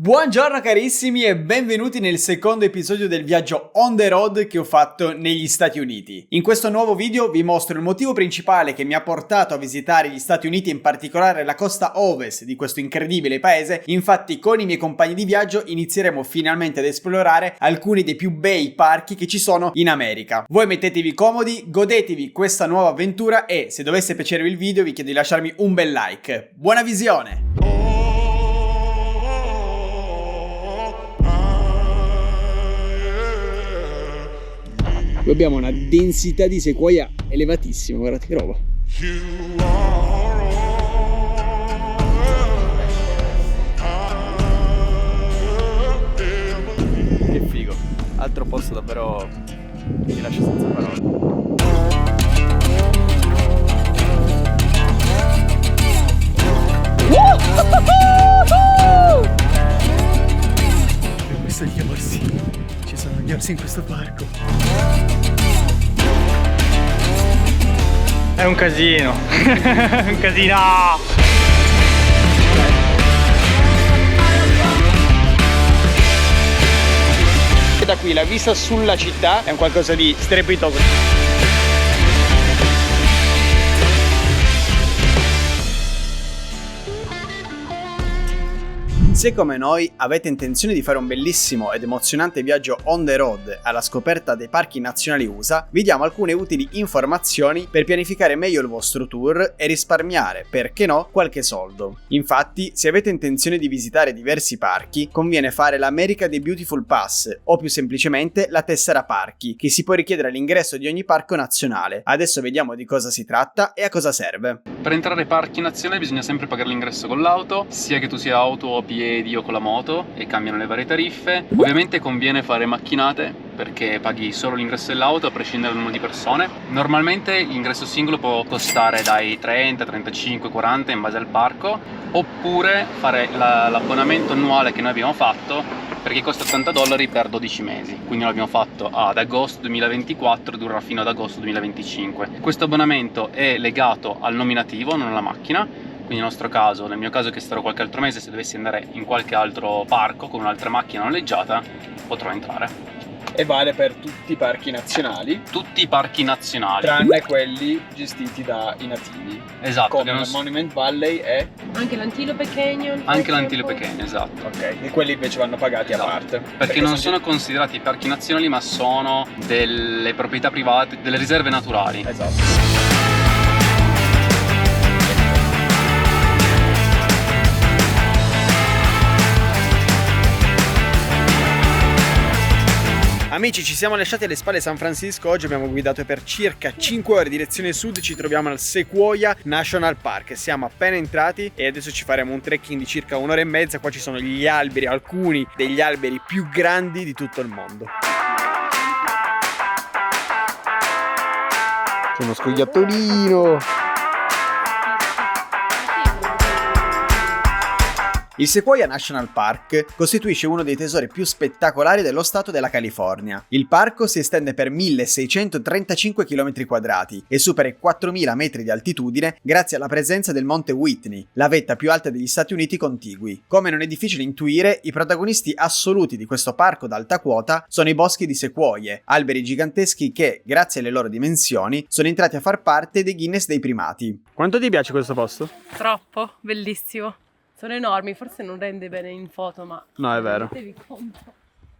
Buongiorno carissimi e benvenuti nel secondo episodio del viaggio on the road che ho fatto negli Stati Uniti. In questo nuovo video vi mostro il motivo principale che mi ha portato a visitare gli Stati Uniti, in particolare la costa ovest di questo incredibile paese. Infatti con i miei compagni di viaggio inizieremo finalmente ad esplorare alcuni dei più bei parchi che ci sono in America. Voi mettetevi comodi, godetevi questa nuova avventura e se dovesse piacervi il video vi chiedo di lasciarmi un bel like. Buona visione! Qui abbiamo una densità di sequoia elevatissima, guardate che roba. Che figo, altro posto davvero che mi lascia senza parole. E questo è gli orsi. Ci sono gli orsi in questo parco. È un casino. Un casino. E da qui la vista sulla città è un qualcosa di strepitoso. Se come noi avete intenzione di fare un bellissimo ed emozionante viaggio on the road alla scoperta dei parchi nazionali USA, vi diamo alcune utili informazioni per pianificare meglio il vostro tour e risparmiare, perché no, qualche soldo. Infatti, se avete intenzione di visitare diversi parchi, conviene fare l'America The Beautiful Pass o più semplicemente la tessera parchi, che si può richiedere all'ingresso di ogni parco nazionale. Adesso vediamo di cosa si tratta e a cosa serve. Per entrare ai parchi nazionali bisogna sempre pagare l'ingresso con l'auto, sia che tu sia auto o piedi o con la moto, e cambiano le varie tariffe. Ovviamente conviene fare macchinate perché paghi solo l'ingresso dell'auto a prescindere dal numero di persone. Normalmente l'ingresso singolo può costare dai 30, 35, 40 in base al parco, oppure fare l'abbonamento annuale che noi abbiamo fatto, perché costa $80 per 12 mesi, quindi l'abbiamo fatto ad agosto 2024 e durerà fino ad agosto 2025. Questo abbonamento è legato al nominativo, non alla macchina. Quindi nel mio caso che starò qualche altro mese, se dovessi andare in qualche altro parco con un'altra macchina noleggiata, potrò entrare. E vale per tutti i parchi nazionali? Tutti i parchi nazionali. Tranne quelli gestiti dai nativi. Esatto. Come il Monument Valley e... Anche l'Antilope Canyon. Anche l'Antilope Canyon, esatto. Ok, e quelli invece vanno pagati a parte. Perché non sono considerati parchi nazionali, ma sono delle proprietà private, delle riserve naturali. Esatto. Amici, ci siamo lasciati alle spalle San Francisco. Oggi abbiamo guidato per circa 5 ore direzione sud. Ci troviamo al Sequoia National Park. Siamo appena entrati e adesso ci faremo un trekking di circa un'ora e mezza. Qua ci sono gli alberi, alcuni degli alberi più grandi di tutto il mondo. C'è uno scoiattolino. Il Sequoia National Park costituisce uno dei tesori più spettacolari dello stato della California. Il parco si estende per 1635 km² e supera i 4000 metri di altitudine grazie alla presenza del Monte Whitney, la vetta più alta degli Stati Uniti contigui. Come non è difficile intuire, i protagonisti assoluti di questo parco d'alta quota sono i boschi di sequoie, alberi giganteschi che, grazie alle loro dimensioni, sono entrati a far parte dei Guinness dei primati. Quanto ti piace questo posto? Troppo, bellissimo. Sono enormi, forse non rende bene in foto, ma... No, è vero. Rendetevi conto.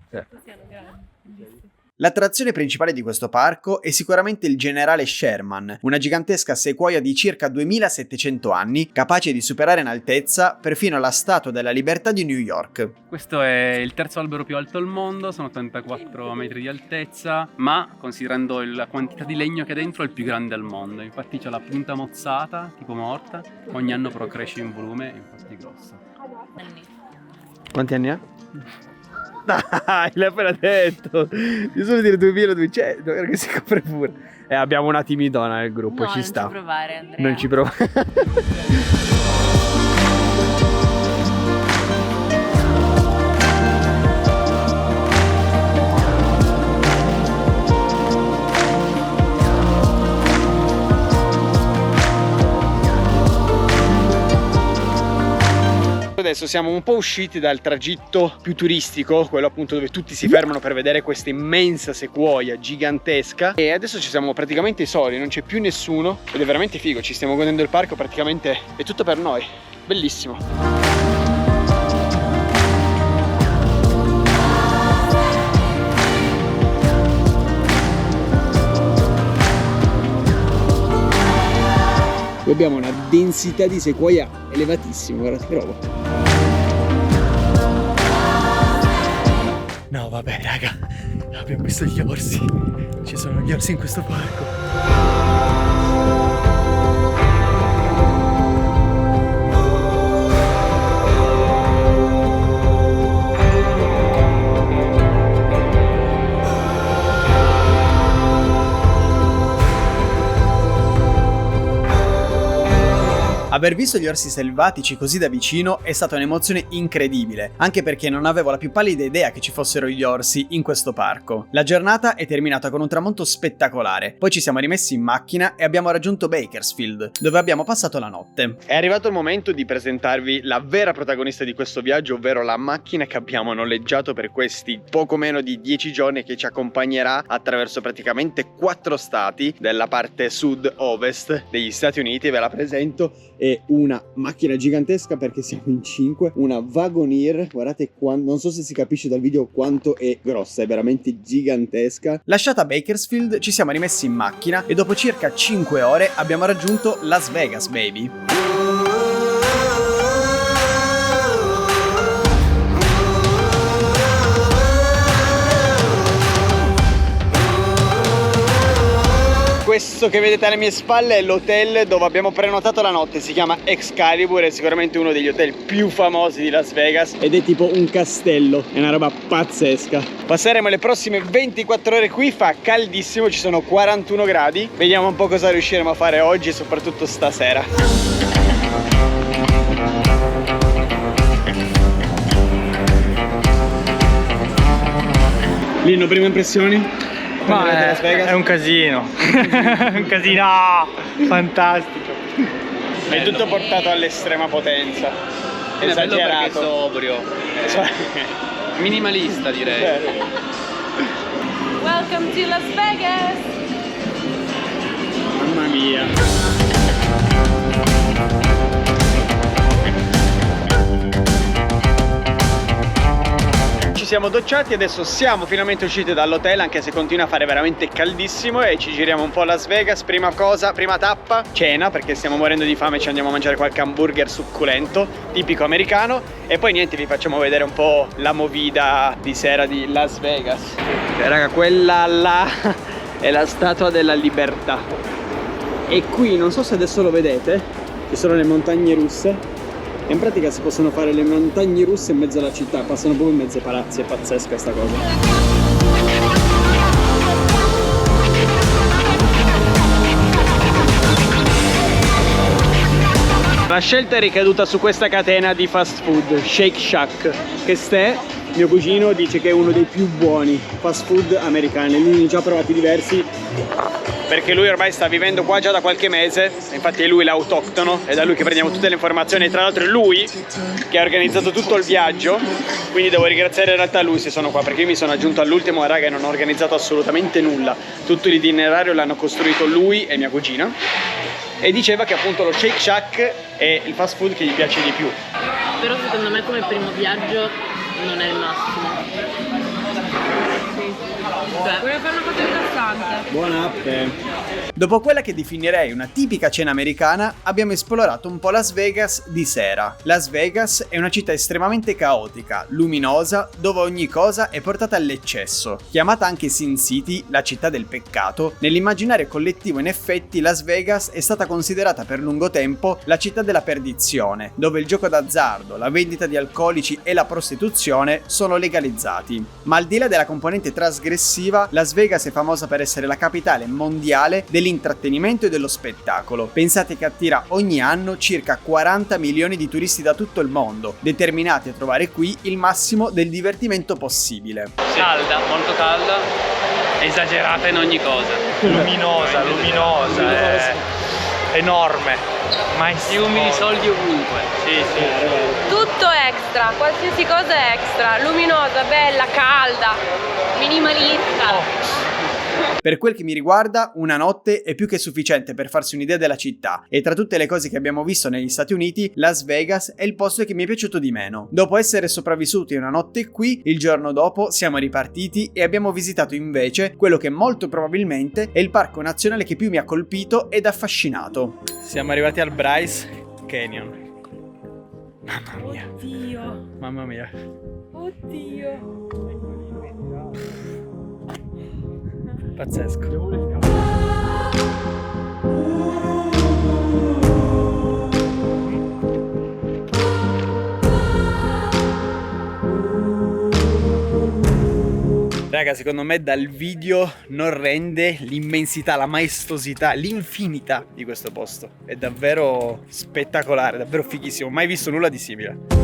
Sì. Siano grandi, bellissimi. L'attrazione principale di questo parco è sicuramente il generale Sherman, una gigantesca sequoia di circa 2700 anni, capace di superare in altezza perfino la Statua della Libertà di New York. Questo è il terzo albero più alto al mondo, sono 84 metri di altezza, ma considerando la quantità di legno che è dentro è il più grande al mondo. Infatti c'ha la punta mozzata, tipo morta, ogni anno però cresce in volume e infatti è grossa. Quanti anni ha? Dai, l'hai appena detto. Io solo dire 2200, guarda che si copre pure. Abbiamo una timidona nel gruppo, No, ci sta. Non ci provare, Andrea. Non ci provare. adesso siamo un po' usciti dal tragitto più turistico, quello appunto dove tutti si fermano per vedere questa immensa sequoia gigantesca, e adesso ci siamo praticamente soli, non c'è più nessuno ed è veramente figo, ci stiamo godendo il parco, praticamente è tutto per noi, bellissimo. Qui abbiamo una densità di sequoia elevatissima, guardate che roba. No vabbè raga, abbiamo visto gli orsi, ci sono gli orsi in questo parco. Aver visto gli orsi selvatici così da vicino è stata un'emozione incredibile, anche perché non avevo la più pallida idea che ci fossero gli orsi in questo parco. La giornata è terminata con un tramonto spettacolare, poi ci siamo rimessi in macchina e abbiamo raggiunto Bakersfield, dove abbiamo passato la notte. È arrivato il momento di presentarvi la vera protagonista di questo viaggio, ovvero la macchina che abbiamo noleggiato per questi poco meno di 10 giorni, che ci accompagnerà attraverso praticamente 4 stati della parte sud-ovest degli Stati Uniti. Ve la presento. È una macchina gigantesca perché siamo in 5, una Wagoneer, guardate quanto, non so se si capisce dal video quanto è grossa, è veramente gigantesca. Lasciata Bakersfield ci siamo rimessi in macchina e dopo circa 5 ore abbiamo raggiunto Las Vegas, baby. Questo che vedete alle mie spalle è l'hotel dove abbiamo prenotato la notte, si chiama Excalibur, è sicuramente uno degli hotel più famosi di Las Vegas ed è tipo un castello, è una roba pazzesca. Passeremo le prossime 24 ore qui, fa caldissimo, ci sono 41 gradi, vediamo un po' cosa riusciremo a fare oggi e soprattutto stasera. Lino, prime impressioni? Ma è un casino, un casino fantastico. È tutto portato all'estrema potenza, esagerato, sobrio, minimalista direi. Welcome to Las Vegas! Mamma mia. Ci siamo docciati, adesso siamo finalmente usciti dall'hotel, anche se continua a fare veramente caldissimo, e ci giriamo un po' a Las Vegas. Prima cosa, prima tappa, cena, perché stiamo morendo di fame, ci andiamo a mangiare qualche hamburger succulento, tipico americano, e poi niente, vi facciamo vedere un po' la movida di sera di Las Vegas. Raga, quella là è la Statua della Libertà. E qui, non so se adesso lo vedete, ci sono le montagne russe. In pratica si possono fare le montagne russe in mezzo alla città, passano proprio in mezzo ai palazzi, è pazzesca sta cosa. La scelta è ricaduta su questa catena di fast food, Shake Shack, che mio cugino dice che è uno dei più buoni fast food americani, lui ne ha già provati diversi, perché lui ormai sta vivendo qua già da qualche mese, infatti è lui l'autoctono, è da lui che prendiamo tutte le informazioni, e tra l'altro è lui che ha organizzato tutto il viaggio, quindi devo ringraziare in realtà lui se sono qua, perché io mi sono aggiunto all'ultimo, raga, e non ho organizzato assolutamente nulla, tutto l'itinerario l'hanno costruito lui e mia cugina, e diceva che appunto lo Shake Shack è il fast food che gli piace di più. Però secondo me come primo viaggio non è il massimo. Voglio fare una cosa interessante. Buona app. Dopo quella che definirei una tipica cena americana, abbiamo esplorato un po' Las Vegas di sera. Las Vegas è una città estremamente caotica, luminosa, dove ogni cosa è portata all'eccesso. Chiamata anche Sin City, la città del peccato, nell'immaginario collettivo in effetti Las Vegas è stata considerata per lungo tempo la città della perdizione, dove il gioco d'azzardo, la vendita di alcolici e la prostituzione sono legalizzati. Ma al di là della componente trasgressiva, Las Vegas è famosa per essere la capitale mondiale dell'intrattenimento e dello spettacolo. Pensate che attira ogni anno circa 40 milioni di turisti da tutto il mondo, determinati a trovare qui il massimo del divertimento possibile. Calda, molto calda, esagerata in ogni cosa. Luminosa, è enorme. mai Fiumi di soldi ovunque. Sì. Tutto extra, qualsiasi cosa è extra, luminosa, bella, calda, minimalista. Per quel che mi riguarda, una notte è più che sufficiente per farsi un'idea della città, e tra tutte le cose che abbiamo visto negli Stati Uniti, Las Vegas è il posto che mi è piaciuto di meno. Dopo essere sopravvissuti una notte qui, il giorno dopo siamo ripartiti e abbiamo visitato invece quello che molto probabilmente è il parco nazionale che più mi ha colpito ed affascinato. Siamo arrivati al Bryce Canyon. Mamma mia. Oddio. Mamma mia. Oddio. Pazzesco. Raga, secondo me dal video non rende l'immensità, la maestosità, l'infinità di questo posto. È davvero spettacolare, davvero fighissimo. Mai visto nulla di simile.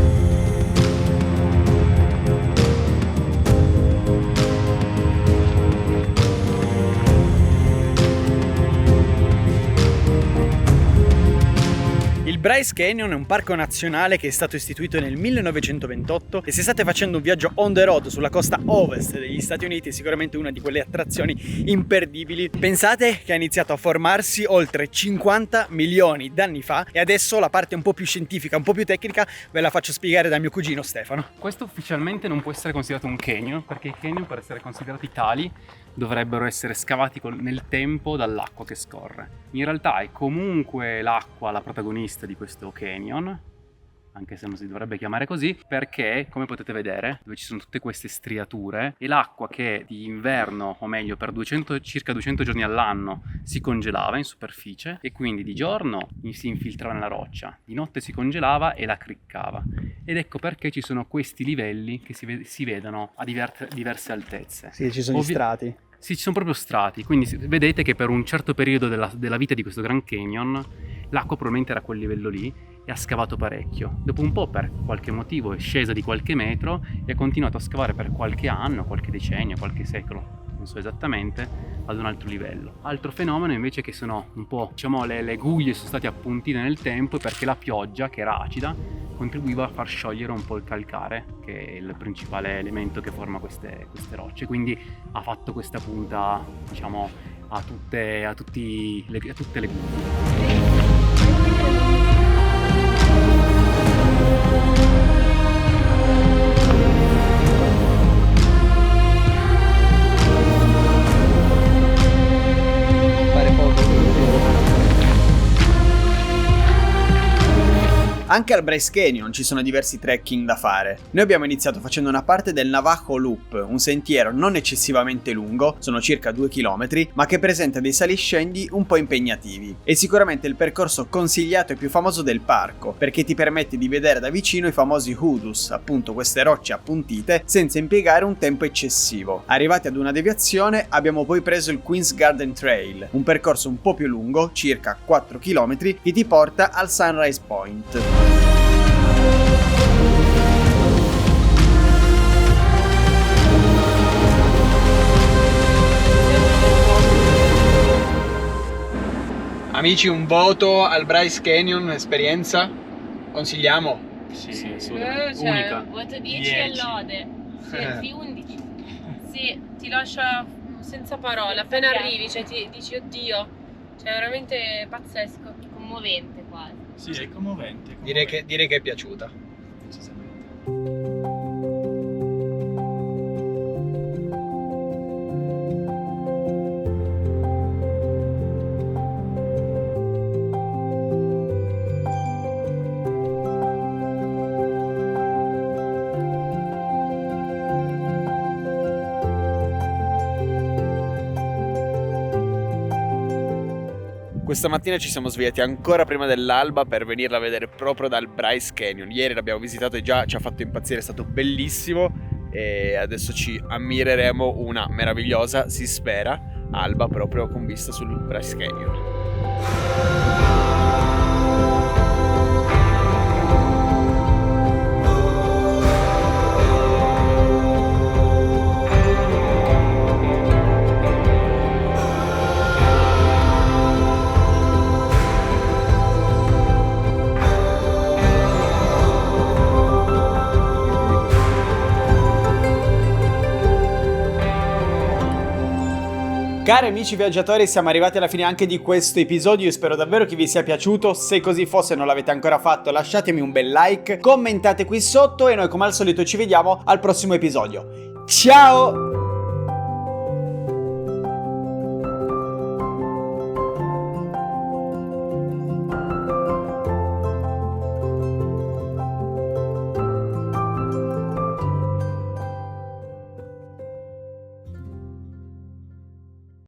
Il Bryce Canyon è un parco nazionale che è stato istituito nel 1928 e se state facendo un viaggio on the road sulla costa ovest degli Stati Uniti è sicuramente una di quelle attrazioni imperdibili. Pensate che ha iniziato a formarsi oltre 50 milioni d'anni fa e adesso la parte un po' più scientifica, un po' più tecnica ve la faccio spiegare da mio cugino Stefano. Questo ufficialmente non può essere considerato un canyon, perché i canyon, per essere considerati tali, dovrebbero essere scavati nel tempo dall'acqua che scorre. In realtà è comunque l'acqua la protagonista di questo canyon, anche se non si dovrebbe chiamare così, perché, come potete vedere, dove ci sono tutte queste striature, è l'acqua che di inverno, o meglio per circa 200 giorni all'anno, si congelava in superficie e quindi di giorno si infiltrava nella roccia, di notte si congelava e la criccava. Ed ecco perché ci sono questi livelli che si vedono a diverse altezze. Sì, ci sono gli strati. Sì, ci sono proprio strati, quindi vedete che per un certo periodo della vita di questo Grand Canyon l'acqua probabilmente era a quel livello lì e ha scavato parecchio. Dopo un po', per qualche motivo, è scesa di qualche metro e ha continuato a scavare per qualche anno, qualche decennio, qualche secolo, non so esattamente, ad un altro livello. Altro fenomeno invece che sono un po', diciamo, le guglie sono state appuntite nel tempo perché la pioggia, che era acida, contribuiva a far sciogliere un po' il calcare, che è il principale elemento che forma queste rocce, quindi ha fatto questa punta, diciamo, a tutte le guglie. Anche al Bryce Canyon ci sono diversi trekking da fare. Noi abbiamo iniziato facendo una parte del Navajo Loop, un sentiero non eccessivamente lungo, sono circa 2 km, ma che presenta dei saliscendi un po' impegnativi. È sicuramente il percorso consigliato e più famoso del parco, perché ti permette di vedere da vicino i famosi hoodoos, appunto queste rocce appuntite, senza impiegare un tempo eccessivo. Arrivati ad una deviazione abbiamo poi preso il Queen's Garden Trail, un percorso un po' più lungo, circa 4 km, che ti porta al Sunrise Point. Amici, un voto al Bryce Canyon, un'esperienza? Consigliamo? Sì, assolutamente. Unica. Voto 10 10. e lode. Sì, 11. Sì, ti lascia senza parole, appena arrivi, cioè ti dici oddio, cioè è veramente pazzesco. Commovente quasi. Sì, è commovente. Direi che è piaciuta. Questa mattina ci siamo svegliati ancora prima dell'alba per venirla a vedere proprio dal Bryce Canyon. Ieri l'abbiamo visitato e già ci ha fatto impazzire, è stato bellissimo e adesso ci ammireremo una meravigliosa, si spera, alba proprio con vista sul Bryce Canyon. Cari amici viaggiatori, siamo arrivati alla fine anche di questo episodio, io spero davvero che vi sia piaciuto. Se così fosse e non l'avete ancora fatto, lasciatemi un bel like, commentate qui sotto e noi come al solito ci vediamo al prossimo episodio. Ciao!